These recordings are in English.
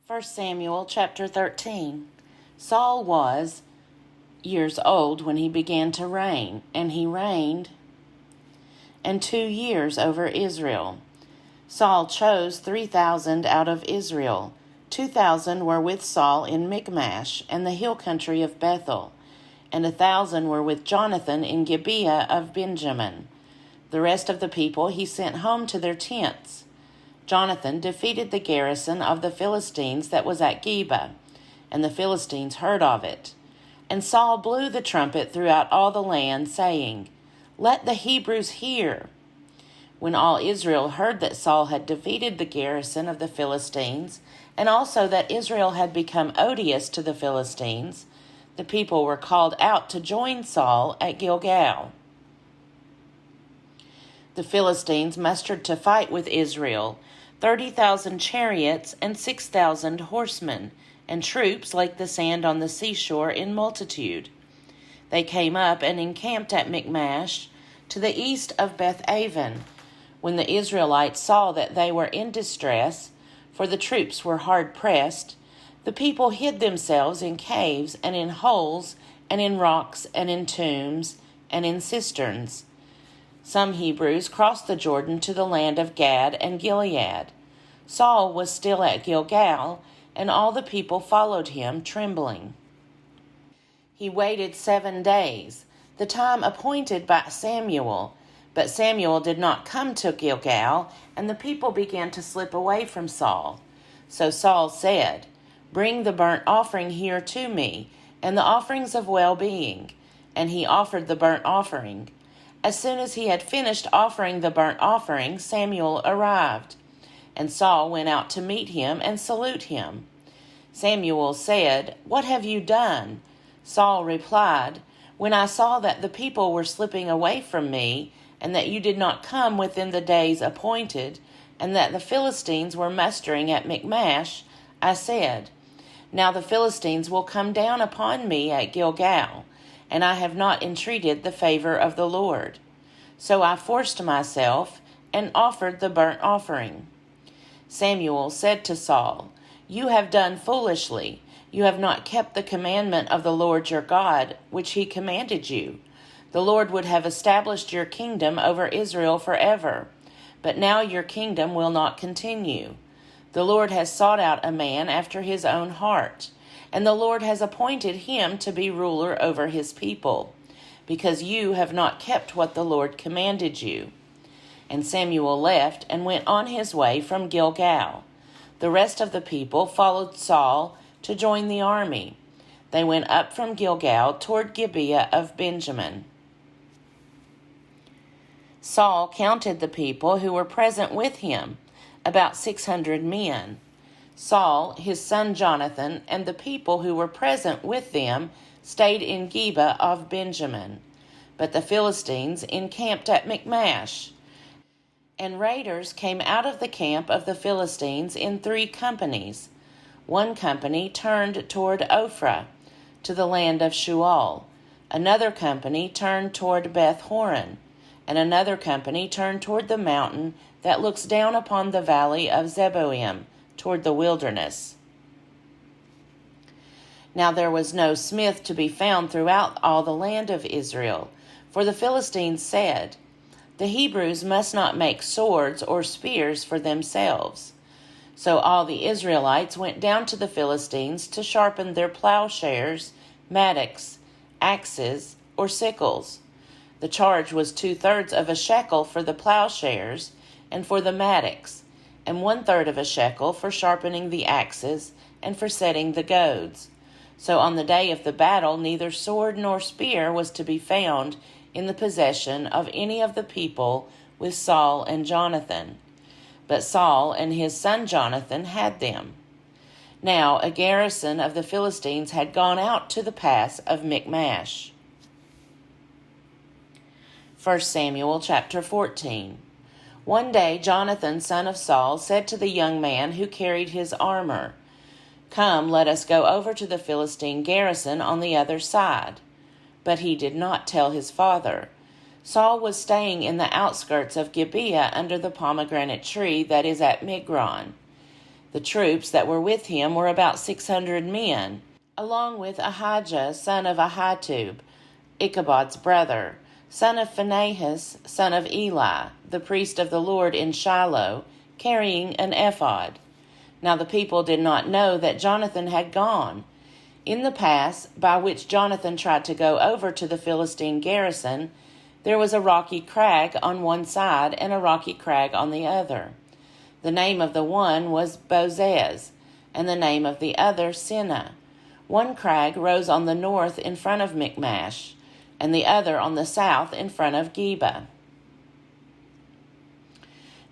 First Samuel chapter 13. Saul was years old when he began to reign, and he reigned 2 years over Israel. Saul chose 3,000 out of Israel. 2,000 were with Saul in Michmash and the hill country of Bethel, and 1,000 were with Jonathan in Gibeah of Benjamin. The rest of the people he sent home to their tents. Jonathan defeated the garrison of the Philistines that was at Geba, and the Philistines heard of it. And Saul blew the trumpet throughout all the land, saying, "Let the Hebrews hear." When all Israel heard that Saul had defeated the garrison of the Philistines, and also that Israel had become odious to the Philistines, the people were called out to join Saul at Gilgal. The Philistines mustered to fight with Israel 30,000 chariots and 6,000 horsemen, and troops like the sand on the seashore in multitude. They came up and encamped at Michmash, to the east of Beth-aven. When the Israelites saw that they were in distress, for the troops were hard pressed, the people hid themselves in caves and in holes and in rocks and in tombs and in cisterns. Some Hebrews crossed the Jordan to the land of Gad and Gilead. Saul was still at Gilgal, and all the people followed him, trembling. He waited 7 days, the time appointed by Samuel, but Samuel did not come to Gilgal, and the people began to slip away from Saul. So Saul said, "Bring the burnt offering here to me, and the offerings of well-being." And he offered the burnt offering. As soon as he had finished offering the burnt offering, Samuel arrived, and Saul went out to meet him and salute him. Samuel said, "What have you done?" Saul replied, "When I saw that the people were slipping away from me, and that you did not come within the days appointed, and that the Philistines were mustering at Michmash, I said, 'Now the Philistines will come down upon me at Gilgal,' and I have not entreated the favor of the Lord. So I forced myself and offered the burnt offering." Samuel said to Saul, "You have done foolishly. You have not kept the commandment of the Lord your God, which he commanded you. The Lord would have established your kingdom over Israel forever, but now your kingdom will not continue. The Lord has sought out a man after his own heart, and the Lord has appointed him to be ruler over his people, because you have not kept what the Lord commanded you." And Samuel left and went on his way from Gilgal. The rest of the people followed Saul to join the army. They went up from Gilgal toward Gibeah of Benjamin. Saul counted the people who were present with him, about 600 men. Saul, his son Jonathan, and the people who were present with them stayed in Gibeah of Benjamin. But the Philistines encamped at Michmash. And raiders came out of the camp of the Philistines in 3 companies. One company turned toward Ophrah, to the land of Shual. Another company turned toward Beth-horon, and another company turned toward the mountain that looks down upon the valley of Zeboim, toward the wilderness. Now there was no smith to be found throughout all the land of Israel, for the Philistines said, "The Hebrews must not make swords or spears for themselves." So all the Israelites went down to the Philistines to sharpen their plowshares, mattocks, axes, or sickles. The charge was 2/3 of a shekel for the plowshares and for the mattocks, and 1/3 of a shekel for sharpening the axes and for setting the goads. So on the day of the battle neither sword nor spear was to be found in the possession of any of the people with Saul and Jonathan. But Saul and his son Jonathan had them. Now a garrison of the Philistines had gone out to the pass of Michmash. 1 Samuel chapter 14. One day Jonathan, son of Saul, said to the young man who carried his armor, "Come, let us go over to the Philistine garrison on the other side." But he did not tell his father. Saul was staying in the outskirts of Gibeah under the pomegranate tree that is at Migron. The troops that were with him were about 600 men, along with Ahijah, son of Ahitub, Ichabod's brother, son of Phinehas, son of Eli, the priest of the Lord in Shiloh, carrying an ephod. Now the people did not know that Jonathan had gone. In the pass by which Jonathan tried to go over to the Philistine garrison, there was a rocky crag on one side and a rocky crag on the other. The name of the one was Bozez, and the name of the other Seneh. One crag rose on the north in front of Michmash, and the other on the south in front of Geba.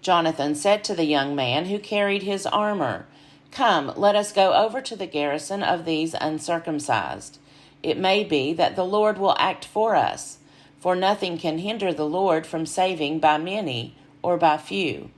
Jonathan said to the young man who carried his armor, "Come, let us go over to the garrison of these uncircumcised. It may be that the Lord will act for us, for nothing can hinder the Lord from saving by many or by few."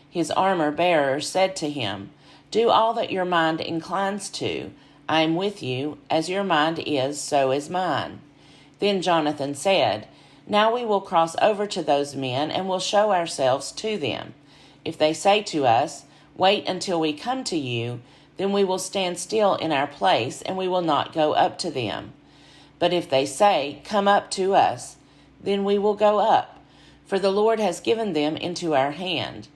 His armor-bearer said to him, "Do all that your mind inclines to. I am with you, as your mind is, so is mine." Then Jonathan said, "Now we will cross over to those men and will show ourselves to them. If they say to us, 'Wait until we come to you,' then we will stand still in our place and we will not go up to them. But if they say, 'Come up to us,' then we will go up, for the Lord has given them into our hand.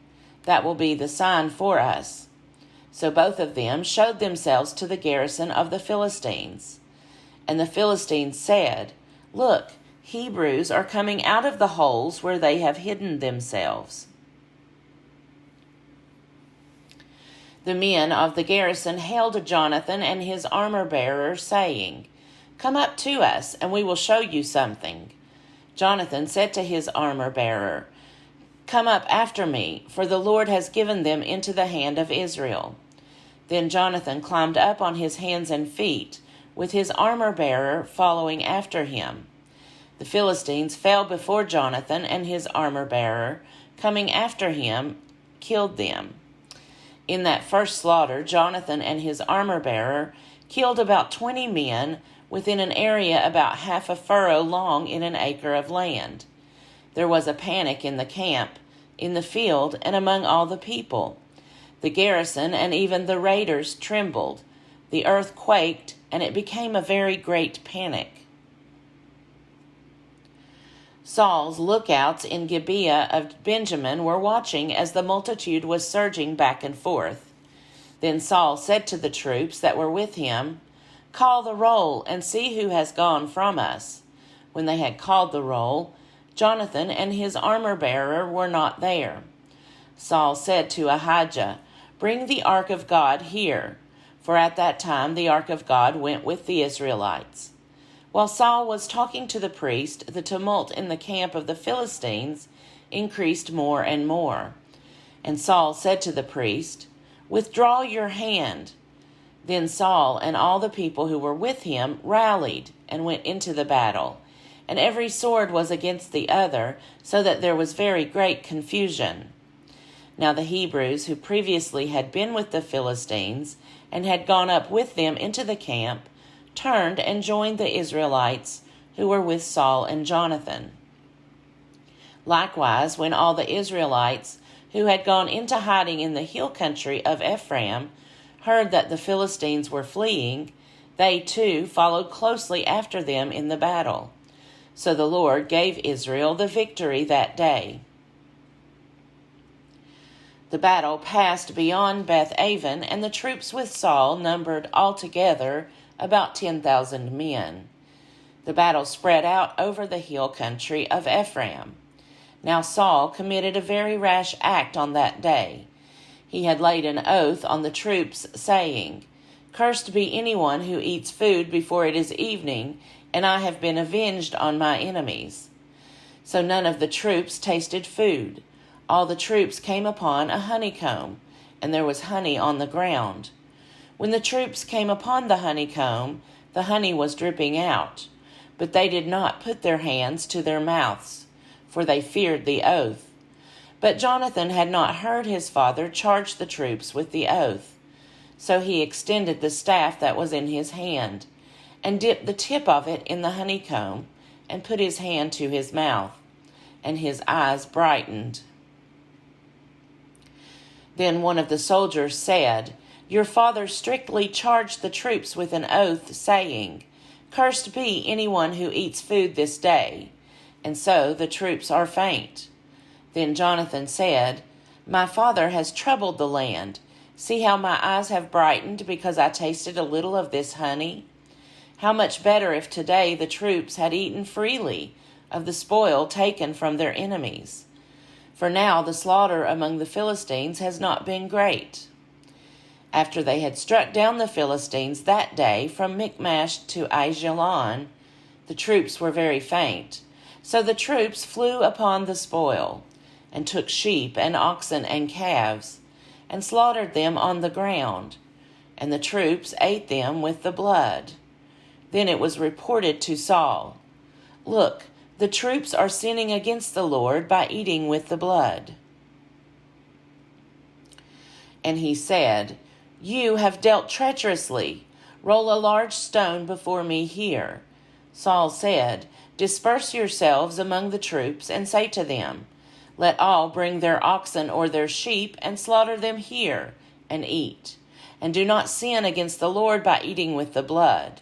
That will be the sign for us." So both of them showed themselves to the garrison of the Philistines. And the Philistines said, "Look, Hebrews are coming out of the holes where they have hidden themselves." The men of the garrison hailed Jonathan and his armor-bearer, saying, "Come up to us, and we will show you something." Jonathan said to his armor-bearer, "Come up after me, for the Lord has given them into the hand of Israel." Then Jonathan climbed up on his hands and feet, with his armor-bearer following after him. The Philistines fell before Jonathan, and his armor-bearer, coming after him, killed them. In that first slaughter, Jonathan and his armor-bearer killed about 20 men within an area about half a furrow long in an acre of land. There was a panic in the camp, in the field, and among all the people. The garrison and even the raiders trembled. The earth quaked, and it became a very great panic. Saul's lookouts in Gibeah of Benjamin were watching as the multitude was surging back and forth. Then Saul said to the troops that were with him, "Call the roll and see who has gone from us." When they had called the roll, Jonathan and his armor-bearer were not there. Saul said to Ahijah, "Bring the ark of God here," for at that time the ark of God went with the Israelites. While Saul was talking to the priest, the tumult in the camp of the Philistines increased more and more. And Saul said to the priest, "Withdraw your hand." Then Saul and all the people who were with him rallied and went into the battle, and every sword was against the other, so that there was very great confusion. Now the Hebrews, who previously had been with the Philistines and had gone up with them into the camp, turned and joined the Israelites who were with Saul and Jonathan. Likewise, when all the Israelites who had gone into hiding in the hill country of Ephraim heard that the Philistines were fleeing, they too followed closely after them in the battle. So the Lord gave Israel the victory that day. The battle passed beyond Beth-aven, and the troops with Saul numbered altogether about 10,000 men. The battle spread out over the hill country of Ephraim. Now Saul committed a very rash act on that day. He had laid an oath on the troops, saying, "Cursed be anyone who eats food before it is evening, and I have been avenged on my enemies." So none of the troops tasted food. All the troops came upon a honeycomb, and there was honey on the ground. When the troops came upon the honeycomb, the honey was dripping out, but they did not put their hands to their mouths, for they feared the oath. But Jonathan had not heard his father charge the troops with the oath. So he extended the staff that was in his hand, and dipped the tip of it in the honeycomb, and put his hand to his mouth, and his eyes brightened. Then one of the soldiers said, "Your father strictly charged the troops with an oath, saying, 'Cursed be anyone who eats food this day.' And so the troops are faint." Then Jonathan said, "My father has troubled the land. See how my eyes have brightened because I tasted a little of this honey. How much better if today the troops had eaten freely of the spoil taken from their enemies. For now the slaughter among the Philistines has not been great." After they had struck down the Philistines that day from Michmash to Aijalon, the troops were very faint. So the troops flew upon the spoil, and took sheep and oxen and calves, and slaughtered them on the ground, and the troops ate them with the blood. Then it was reported to Saul, "Look, the troops are sinning against the Lord by eating with the blood." And he said, "You have dealt treacherously. Roll a large stone before me here." Saul said, "Disperse yourselves among the troops, and say to them, 'Let all bring their oxen or their sheep, and slaughter them here, and eat. And do not sin against the Lord by eating with the blood.'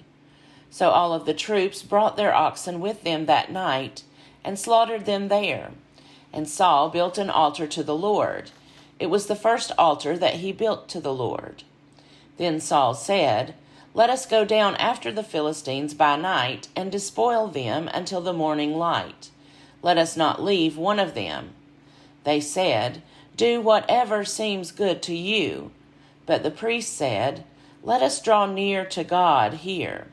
So all of the troops brought their oxen with them that night, and slaughtered them there. And Saul built an altar to the Lord. It was the first altar that he built to the Lord. Then Saul said, "Let us go down after the Philistines by night, and despoil them until the morning light. Let us not leave one of them." They said, "Do whatever seems good to you." But the priest said, "Let us draw near to God here."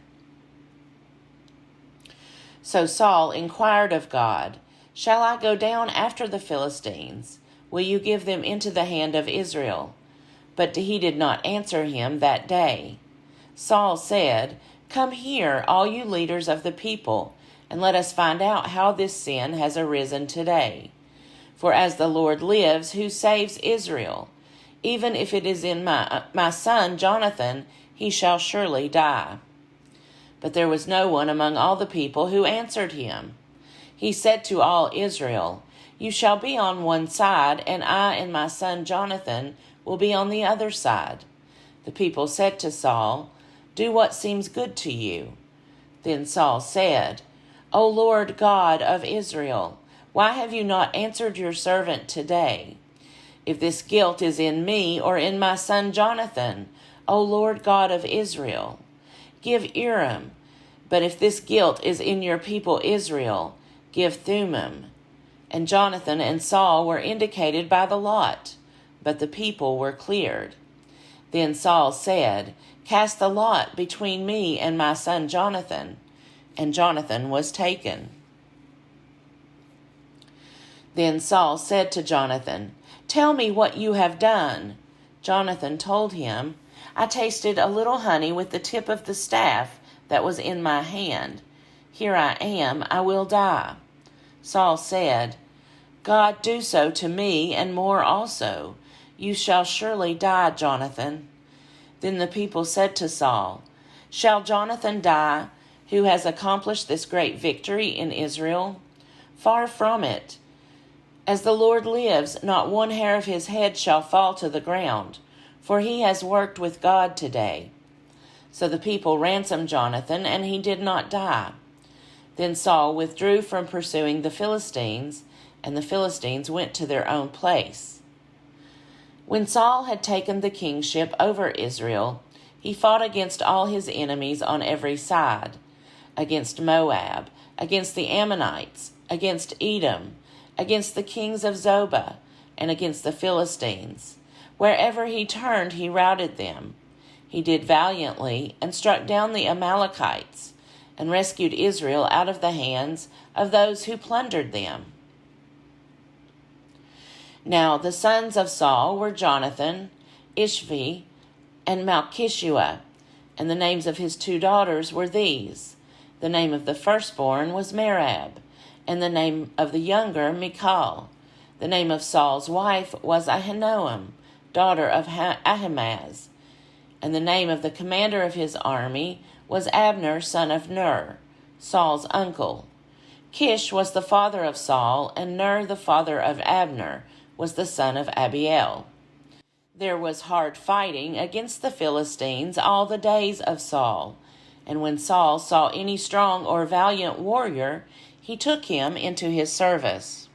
So Saul inquired of God, "Shall I go down after the Philistines? Will you give them into the hand of Israel?" But he did not answer him that day. Saul said, "Come here, all you leaders of the people, and let us find out how this sin has arisen today. For as the Lord lives, who saves Israel, even if it is in my son Jonathan, he shall surely die." But there was no one among all the people who answered him. He said to all Israel, "You shall be on one side, and I and my son Jonathan will be on the other side." The people said to Saul, "Do what seems good to you." Then Saul said, "O Lord God of Israel, why have you not answered your servant today? If this guilt is in me or in my son Jonathan, O Lord God of Israel, give Urim. But if this guilt is in your people Israel, give Thummim." And Jonathan and Saul were indicated by the lot, but the people were cleared. Then Saul said, "Cast the lot between me and my son Jonathan." And Jonathan was taken. Then Saul said to Jonathan, "Tell me what you have done." Jonathan told him, "I tasted a little honey with the tip of the staff that was in my hand. Here I am, I will die." Saul said, "God do so to me, and more also. You shall surely die, Jonathan." Then the people said to Saul, "Shall Jonathan die, who has accomplished this great victory in Israel? Far from it. As the Lord lives, not one hair of his head shall fall to the ground, for he has worked with God today." So the people ransomed Jonathan, and he did not die. Then Saul withdrew from pursuing the Philistines, and the Philistines went to their own place. When Saul had taken the kingship over Israel, he fought against all his enemies on every side, against Moab, against the Ammonites, against Edom, against the kings of Zobah, and against the Philistines. Wherever he turned, he routed them. He did valiantly and struck down the Amalekites, and rescued Israel out of the hands of those who plundered them. Now the sons of Saul were Jonathan, Ishvi, and Malchishua, and the names of his 2 daughters were these. The name of the firstborn was Merab, and the name of the younger Michal. The name of Saul's wife was Ahinoam, daughter of Ahimaaz. And the name of the commander of his army was Abner, son of Ner, Saul's uncle. Kish was the father of Saul, and Ner, the father of Abner, was the son of Abiel. There was hard fighting against the Philistines all the days of Saul. And when Saul saw any strong or valiant warrior, he took him into his service.